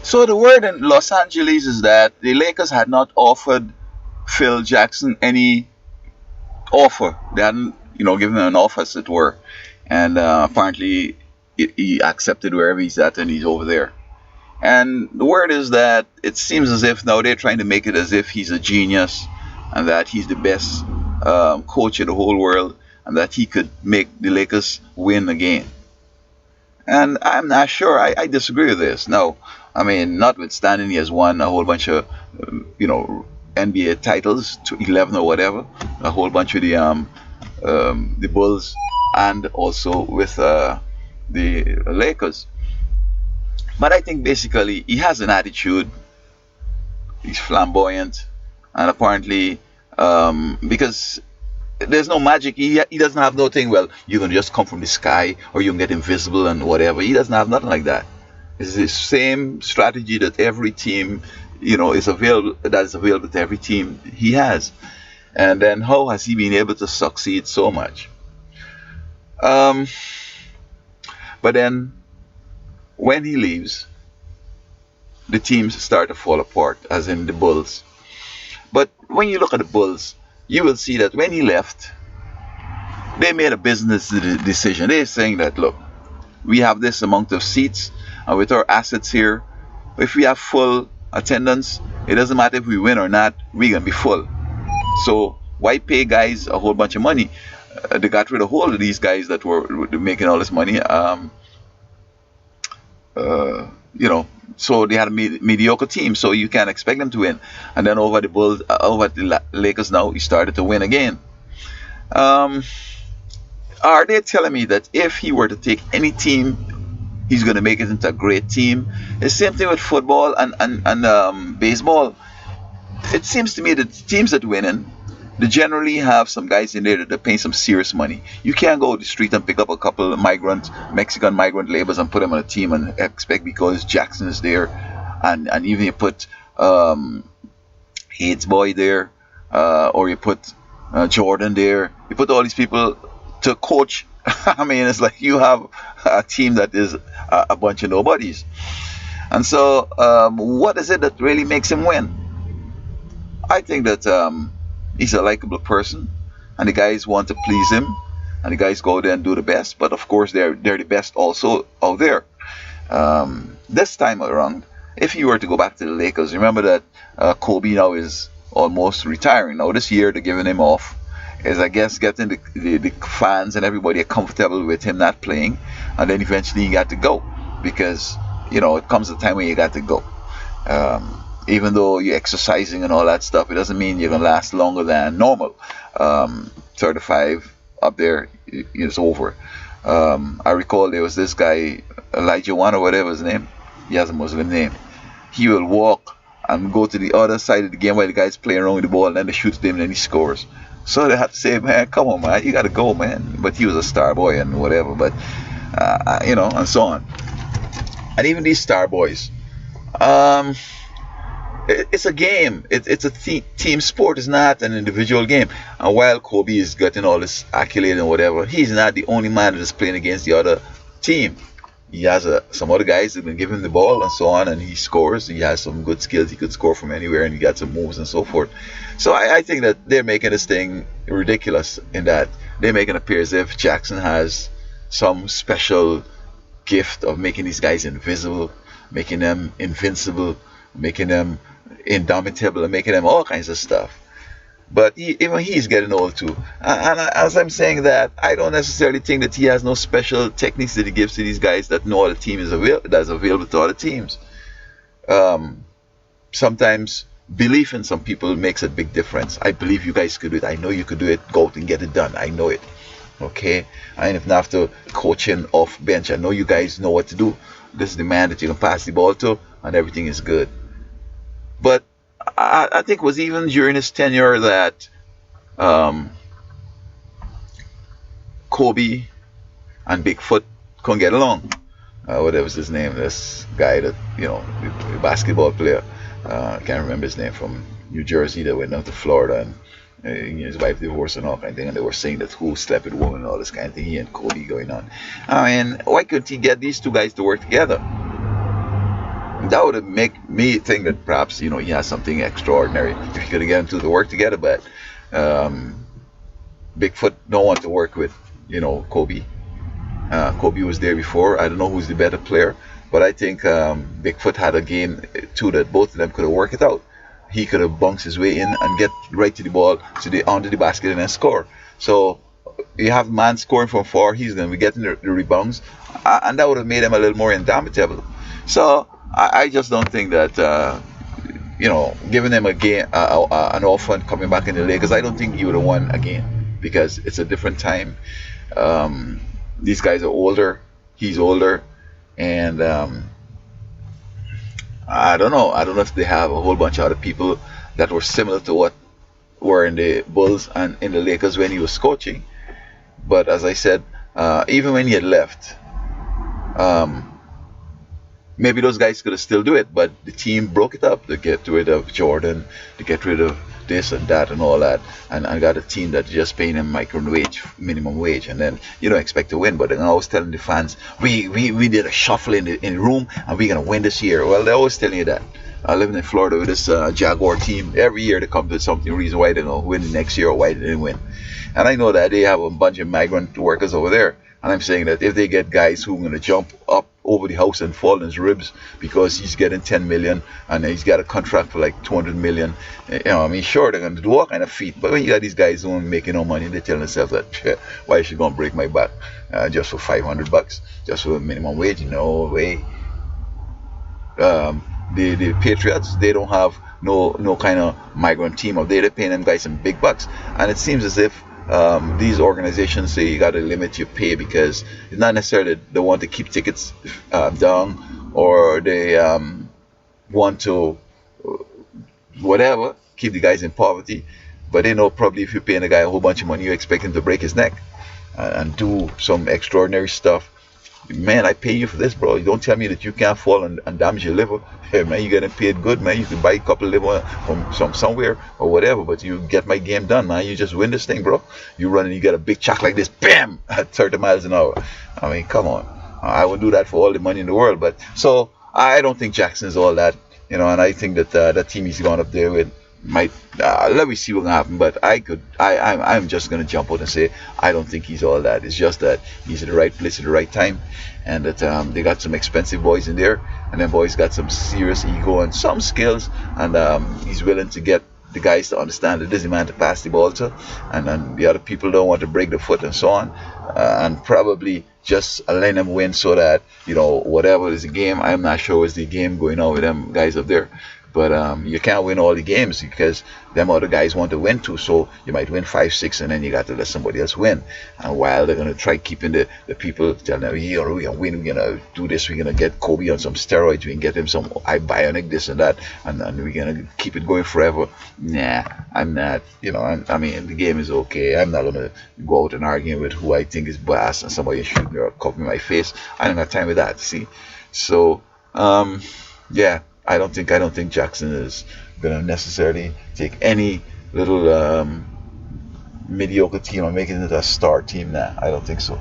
So the word in Los Angeles is that the Lakers had not offered Phil Jackson any offer. They hadn't, given him an offer, as it were. And apparently he accepted wherever he's at, and he's over there. And the word is that it seems as if now they're trying to make it as if he's a genius and that he's the best coach in the whole world and that he could make the Lakers win again. And I'm not sure. I disagree with this. No, I mean, notwithstanding he has won a whole bunch of, NBA titles, to 11 or whatever, a whole bunch with the Bulls and also with the Lakers. But I think basically he has an attitude. He's flamboyant, and apparently, because there's no magic. He doesn't have no thing. Well, you can just come from the sky, or you can get invisible and whatever. He doesn't have nothing like that. It's the same strategy that every team, is available. That is available to every team he has. And then how has he been able to succeed so much? Um, but then when he leaves, the teams start to fall apart, as in the Bulls. But when you look at the Bulls, you will see that when he left, they made a business decision. They're saying that, look, we have this amount of seats, and with our assets here, if we have full attendance, it doesn't matter if we win or not, we're going to be full. So why pay guys a whole bunch of money? They got rid of all of these guys that were making all this money. Uh, you know, so they had a mediocre team, so you can't expect them to win. And then over the Bulls, over the Lakers now, he started to win again. Um, are they telling me that if he were to take any team, he's going to make it into a great team? The same thing with football and baseball. It seems to me that teams that winning, they generally have some guys in there that are paying some serious money. You can't go to the street and pick up a couple of Mexican migrant laborers and put them on a team and expect because Jackson is there, and even you put Hates Boy there, or you put Jordan there, you put all these people to coach. I mean, it's like you have a team that is a bunch of nobodies. And so, what is it that really makes him win? I think that he's a likable person, and the guys want to please him, and the guys go there and do the best. But of course, they're the best also out there. This time around, if you were to go back to the Lakers, remember that Kobe now is almost retiring. Now this year they're giving him off, is I guess getting the fans and everybody comfortable with him not playing, and then eventually he got to go because it comes a time when you got to go. Even though you're exercising and all that stuff, it doesn't mean you're gonna last longer than normal. 35 up there is over. I recall there was this guy, Elijah Wan or whatever his name. He has a Muslim name. He will walk and go to the other side of the game where the guy's playing around with the ball, and then they shoot him and then he scores. So they have to say, man, come on, man, you gotta go, man. But he was a star boy and whatever. But and so on. And even these star boys. It's a game. It's a team sport. It's not an individual game. And while Kobe is getting all this accolade and whatever, he's not the only man that is playing against the other team. He has some other guys that have been giving him the ball and so on, and he scores. He has some good skills. He could score from anywhere, and he got some moves and so forth. So I think that they're making this thing ridiculous in that they're making it appear as if Jackson has some special gift of making these guys invisible, making them invincible, making them indomitable, and making them all kinds of stuff. But even he's getting old too. And as I'm saying that, I don't necessarily think that he has no special techniques that he gives to these guys that no other team is that's available to other teams. Sometimes belief in some people makes a big difference. I believe you guys could do it. I know you could do it. Go out and get it done. I know it. Okay? And if not after coaching off bench, I know you guys know what to do. This is the man that you can pass the ball to, and everything is good. But I think it was even during his tenure that Kobe and Bigfoot couldn't get along. Whatever was his name, this guy that, the basketball player, I can't remember his name, from New Jersey that went down to Florida, and his wife divorced and all kind of thing, and they were saying that who slept with women and all this kind of thing, he and Kobe going on. I mean, why couldn't he get these two guys to work together? That would make me think that perhaps he has something extraordinary if he could get into the work together. But um, Bigfoot don't want to work with Kobe. Kobe was there before. I don't know who's the better player, but I think Bigfoot had a game too that both of them could have worked it out. He could have bunked his way in and get right to the ball, to the onto the basket and then score. So you have man scoring from far, he's going to be getting the rebounds, and that would have made him a little more indomitable. So I just don't think that giving them a game, an offer and coming back in the Lakers, I don't think he would have won again because it's a different time. These guys are older, he's older, and I don't know. I don't know if they have a whole bunch of other people that were similar to what were in the Bulls and in the Lakers when he was coaching. But as I said, even when he had left, um, maybe those guys could have still do it, but the team broke it up to get rid of Jordan, to get rid of this and that and all that, and I got a team that's just paying them minimum wage, and then you don't expect to win. But then I was telling the fans, we did a shuffle in the room, and we're gonna win this year. Well, they're always telling you that. I living in Florida with this Jaguar team. Every year they come to something reason why they don't win the next year or why they didn't win. And I know that they have a bunch of migrant workers over there. And I'm saying that if they get guys who are going to jump up over the house and fall in his ribs because he's getting 10 million and he's got a contract for like 200 million, I mean, sure, they're going to do all kind of feet. But when you got these guys who are making no money, they tell themselves that, why is she going to break my back just for $500, just for a minimum wage? No way. The Patriots, they don't have no kind of migrant team up there. They're paying them guys some big bucks. And it seems as if these organizations say you got to limit your pay because it's not necessarily they want to keep tickets down, or they want to whatever, keep the guys in poverty. But they know probably if you're paying a guy a whole bunch of money, you expect him to break his neck and do some extraordinary stuff. Man, I pay you for this, bro. You don't tell me that you can't fall and damage your liver. Hey, man, you getting paid good, man. You can buy a couple of liver from somewhere or whatever, but you get my game done, man. You just win this thing, bro. You run and you get a big chuck like this, bam, at 30 miles an hour. I mean, come on. I would do that for all the money in the world. But so I don't think Jackson is all that, and I think that that team he's gone up there with might let me see what's gonna happen. But I'm just gonna jump out and say I don't think he's all that. It's just that he's at the right place at the right time, and that they got some expensive boys in there, and then boys got some serious ego and some skills, and he's willing to get the guys to understand that this is the man to pass the ball to, and then the other people don't want to break the foot and so on, and probably just letting them win so that whatever is the game. I'm not sure is the game going on with them guys up there. But you can't win all the games because them other guys want to win too. So you might win 5-6 and then you got to let somebody else win. And while they're going to try keeping the people telling them, we're going to win, we're going to do this, we're going to get Kobe on some steroids, we can get him some bionic this and that, and we're going to keep it going forever. Nah, I'm not. I mean, the game is okay. I'm not going to go out and argue with who I think is boss and somebody shoot me or cover my face. I don't have time with that, see? So, yeah. I don't think Jackson is gonna necessarily take any little mediocre team and make it into a star team now. I don't think so.